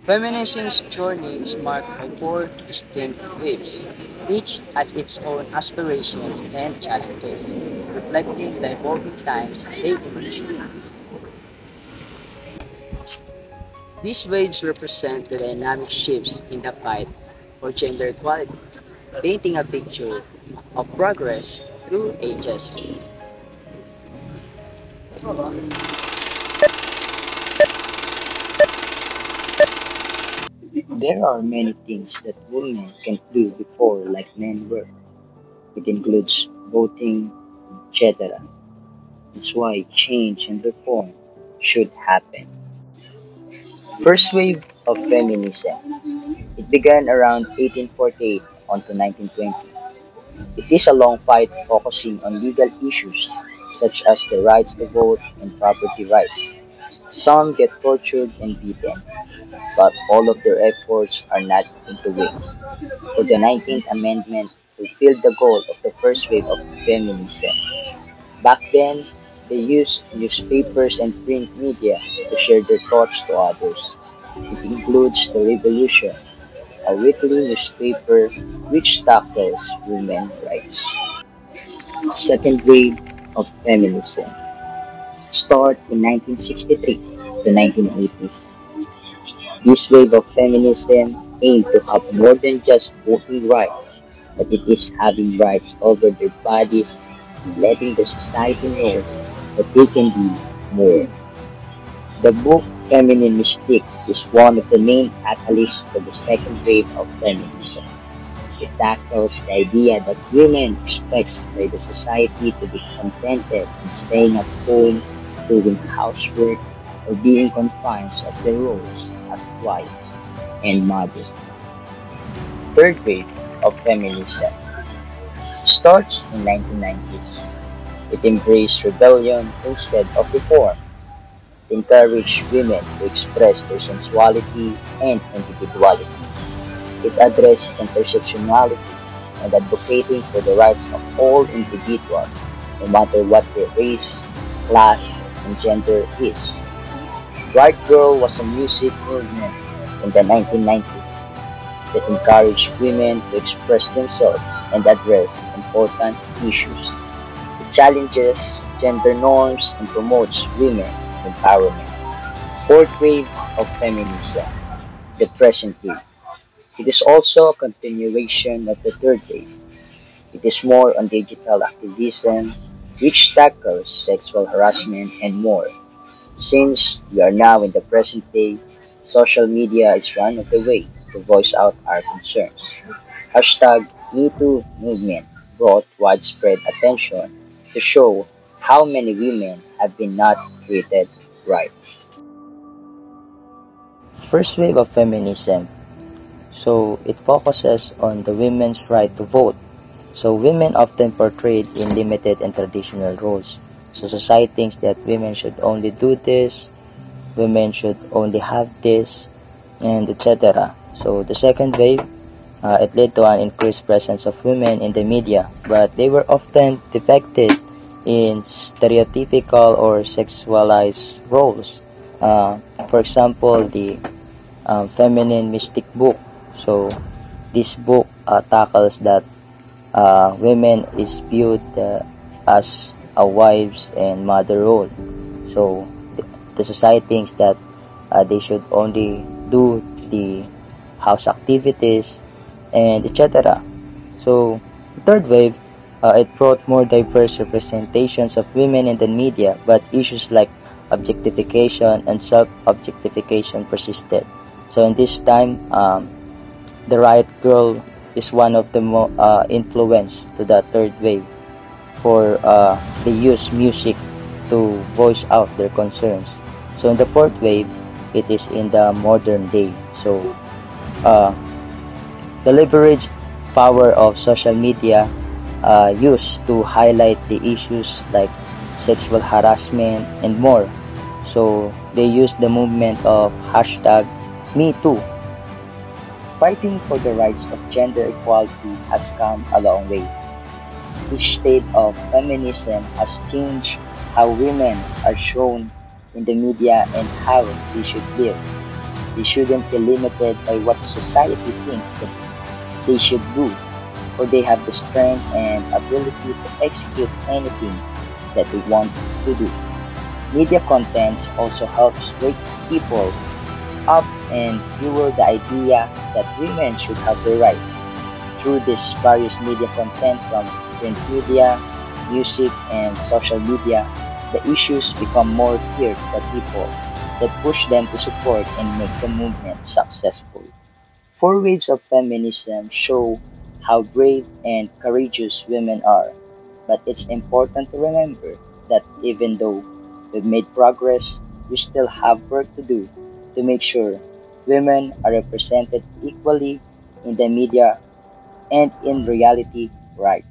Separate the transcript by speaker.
Speaker 1: Feminism's journey is marked by four distinct waves, each has its own aspirations and challenges, reflecting the evolving times they emerge in. These waves represent the dynamic shifts in the fight for gender equality, painting a picture of progress through ages.
Speaker 2: There are many things that women can do before like men were. It includes voting, etc. That's why change and reform should happen. First wave of feminism. It began around 1848 until 1920. It is a long fight focusing on legal issues such as the rights to vote and property rights. Some get tortured and beaten, but all of their efforts are not into waste. For the 19th Amendment fulfilled the goal of the first wave of feminism. Back then, they used newspapers and print media to share their thoughts to others. It includes The Revolution, a weekly newspaper which tackles women's rights. Second wave of feminism started in 1963 to 1980s. This wave of feminism aimed to have more than just voting rights, but it is having rights over their bodies and letting the society know that they can be more. The book Feminine Mystique is one of the main catalysts for the second wave of feminism. It tackles the idea that women expect by the society to be contented in staying at home, doing housework, or being confined of their roles as wives and mothers. Third wave of feminism starts in 1990s. It embraced rebellion instead of reform. It encouraged women to express their sensuality and individuality. It addressed intersectionality and advocating for the rights of all individuals, no matter what their race, class, and gender is. Bright Girl was a music movement in the 1990s that encouraged women to express themselves and address important issues. It challenges gender norms and promotes women empowerment. Fourth wave of feminism, the present wave. It is also a continuation of the third wave. It is more on digital activism, which tackles sexual harassment and more. Since we are now in the present day, social media is one of the ways to voice out our concerns. Hashtag MeToo movement brought widespread attention to show how many women have been not treated right. First wave of feminism. So it focuses on the women's right to vote. So women often portrayed in limited and traditional roles. So society thinks that women should only do this, women should only have this, and etc. So the second wave, it led to an increased presence of women in the media, but they were often depicted in stereotypical or sexualized roles. For example, the Feminine Mystic book. So this book tackles that women is viewed as a wives and mother role. So the society thinks that they should only do the house activities and etc. So the third wave, it brought more diverse representations of women in the media, but issues like objectification and self-objectification persisted. So in this time, the Riot Girl is one of the influence to the third wave for they use music to voice out their concerns. So in the fourth wave, it is in the modern day. So uh, the leveraged power of social media used to highlight the issues like sexual harassment and more. So they use the movement of hashtag MeToo. Fighting for the rights of gender equality has come a long way. Each state of feminism has changed how women are shown in the media and how they should live. They shouldn't be limited by what society thinks that they should do, or they have the strength and ability to execute anything that they want to do. Media contents also helps wake people up and fuel the idea that women should have the rights. Through this various media content from print media, music, and social media, the issues become more clear to the people that push them to support and make the movement successful. Four waves of feminism show how brave and courageous women are, but it's important to remember that even though we've made progress, we still have work to do to make sure women are represented equally in the media and in reality right.